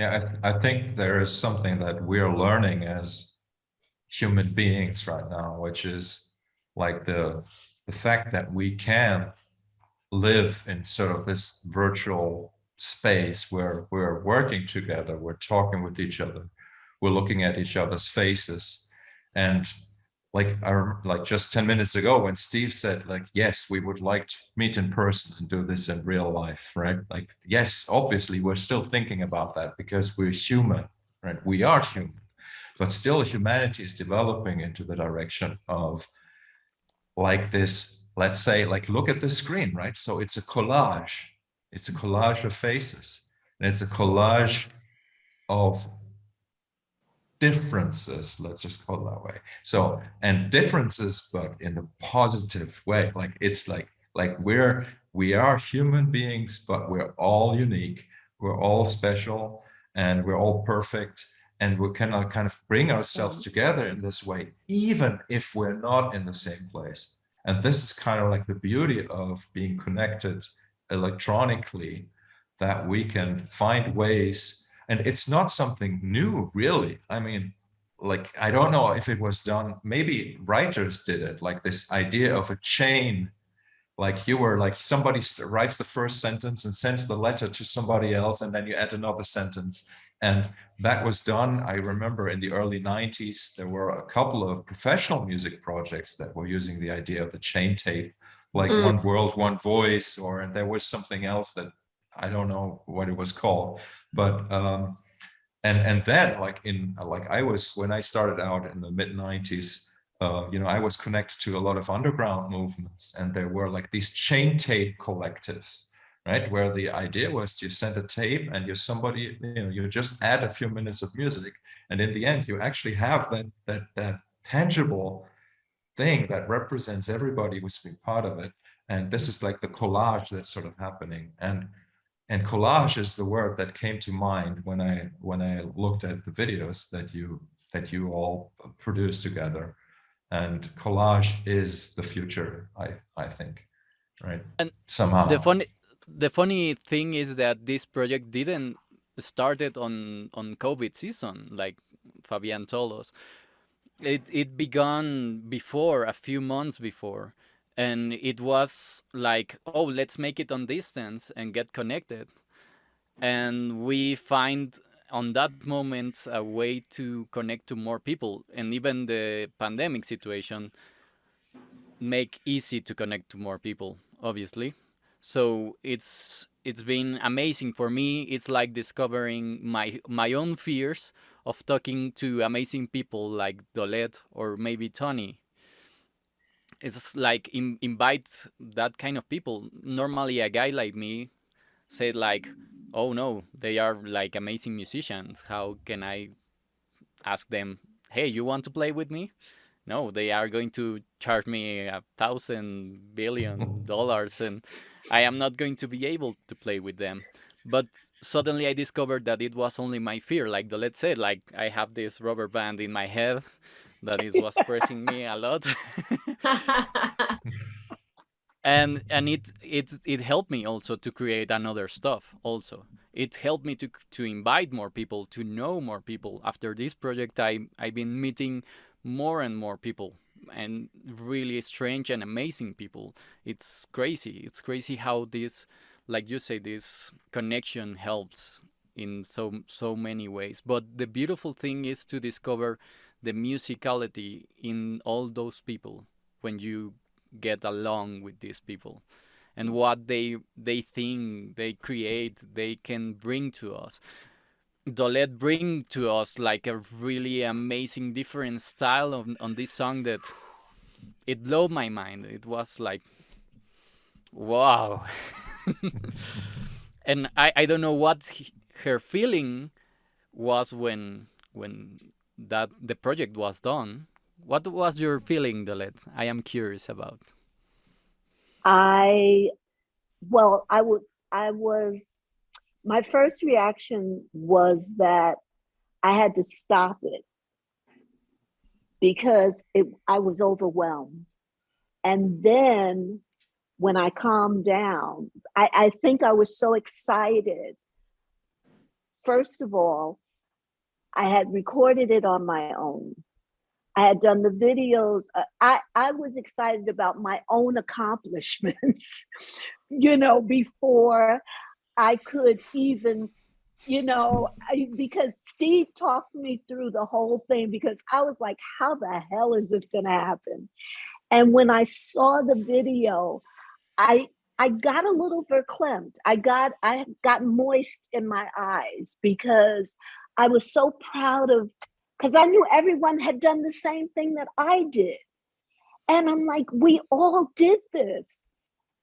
Yeah, I think there is something that we're learning as human beings right now, which is like the fact that we can live in sort of this virtual space where we're working together, we're talking with each other, we're looking at each other's faces. And like just 10 minutes ago when Steve said, like, yes, we would like to meet in person and do this in real life, right? Like, yes, obviously we're still thinking about that because we're human, right? We are human, but still humanity is developing into the direction of like this, let's say, like, look at the screen, right? So it's a collage. It's a collage of faces. And it's a collage of differences, let's just call it that way. So, and differences, but in a positive way. Like it's like we are human beings, but we're all unique, we're all special, and we're all perfect. And we cannot kind of bring ourselves together in this way, even if we're not in the same place. And this is kind of like the beauty of being connected electronically, that we can find ways. And it's not something new, really. I mean, like, I don't know if it was done, maybe writers did it, like this idea of a chain. Like you were like, somebody writes the first sentence and sends the letter to somebody else, and then you add another sentence. And that was done. I remember in the early 90s, there were a couple of professional music projects that were using the idea of the chain tape, like One World, One Voice, or there was something else that I don't know what it was called. But and then like I was, when I started out in the mid 90s, I was connected to a lot of underground movements, and there were like these chain tape collectives, right, where the idea was you send a tape and you're somebody, you just add a few minutes of music, and in the end you actually have that tangible thing that represents everybody who's been part of it. And this is like the collage that's sort of happening. And collage is the word that came to mind when I looked at the videos that you all produced together. And collage is the future, I think, right? And the Somehow. funny the funny thing is that this project didn't started on COVID season, like Fabián told us. It began before, a few months before, and it was like, oh, let's make it on distance and get connected. And we find on that moment a way to connect to more people, and even the pandemic situation make easy to connect to more people, obviously. So it's been amazing for me. It's like discovering my own fears of talking to amazing people like Dolette or maybe Tony. It's like invite that kind of people. Normally a guy like me said like, oh no, they are like amazing musicians, how can I ask them, hey, you want to play with me? No, they are going to charge me $1,000 billion, and I am not going to be able to play with them. But suddenly I discovered that it was only my fear. Like the let's say, like I have this rubber band in my head that is was pressing me a lot. And it helped me also to create another stuff. Also, it helped me to invite more people, to know more people. After this project, I've been meeting more and more people, and really strange and amazing people. It's crazy how this, like you say, this connection helps in so many ways. But the beautiful thing is to discover the musicality in all those people when you get along with these people, and what they think, they create, they can bring to us. Dolette bring to us like a really amazing different style on this song that it blew my mind. It was like, wow. And I don't know what her feeling was when that the project was done. What was your feeling, Dolette? I am curious about. I well, I was my first reaction was that I had to stop it because I was overwhelmed. And then when I calmed down, I think I was so excited first of all, I had recorded it on my own. I had done the videos. I was excited about my own accomplishments, before I could even, because Steve talked me through the whole thing, because I was like, how the hell is this going to happen? And when I saw the video, I got a little verklempt. I got moist in my eyes, because I was so proud of, because I knew everyone had done the same thing that I did. And I'm like, we all did this.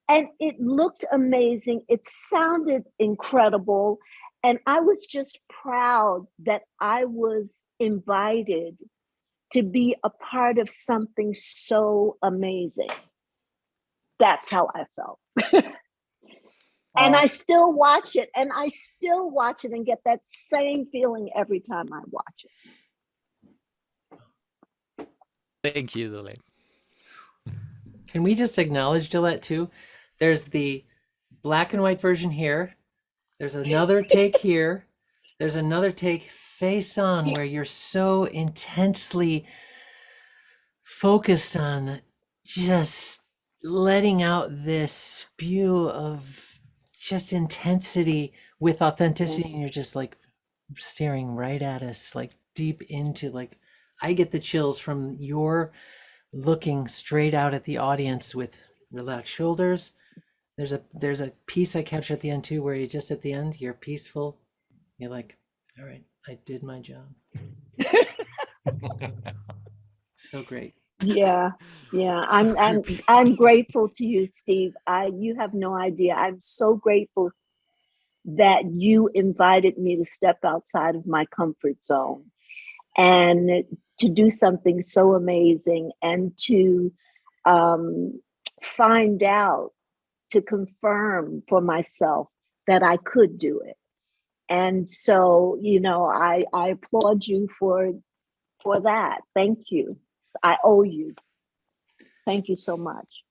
And it looked amazing. It sounded incredible. And I was just proud that I was invited to be a part of something so amazing. That's how I felt. And I still watch it, and get that same feeling every time I watch it. Thank you, Dolette. Can we just acknowledge, Dolette, too? There's the black and white version here. There's another take here. There's another take face on, where you're so intensely focused on just letting out this spew of just intensity with authenticity, and you're just like staring right at us, like deep into, like, I get the chills from your looking straight out at the audience with relaxed shoulders. There's a piece I capture at the end too, where you just at the end, you're peaceful. You're like, all right, I did my job. So great. Yeah. I'm grateful to you, Steve. You have no idea. I'm so grateful that you invited me to step outside of my comfort zone and to do something so amazing, and to find out, to confirm for myself that I could do it. And so, I applaud you for that. Thank you. I owe you. Thank you so much.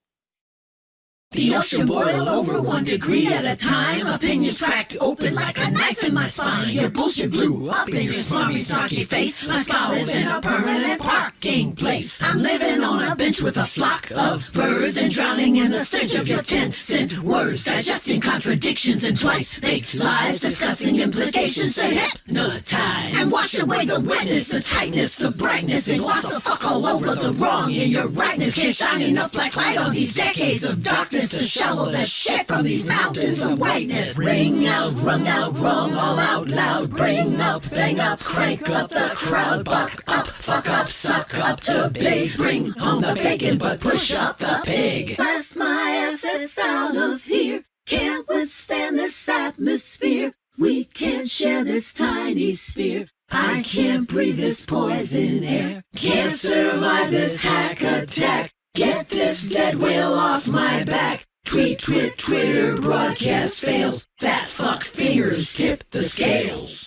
The ocean boiled over 1 degree at a time. Opinions cracked open like a knife in my spine. Your bullshit blew up in your smarmy, snarky face. My skull is in a permanent parking place. I'm living on a bench with a flock of birds and drowning in the stench of your 10-cent words. Digesting contradictions and twice-baked lies. Discussing implications to hypnotize. And wash away the wetness, the tightness, the brightness. And gloss the fuck all over the wrong in your rightness. Can't shine enough black light on these decades of darkness to shallow the shit from these mountains of whiteness. Ring out, rung out, wrong, all out loud. Bring up, bang up, crank up the crowd. Buck up, fuck up, suck up to big. Bring home the bacon, but push up the pig. Bless my assets out of here. Can't withstand this atmosphere. We can't share this tiny sphere. I can't breathe this poison air. Can't survive this hack attack. Get this dead whale off my back. Tweet, Twitter, broadcast fails. Fat fuck fingers tip the scales.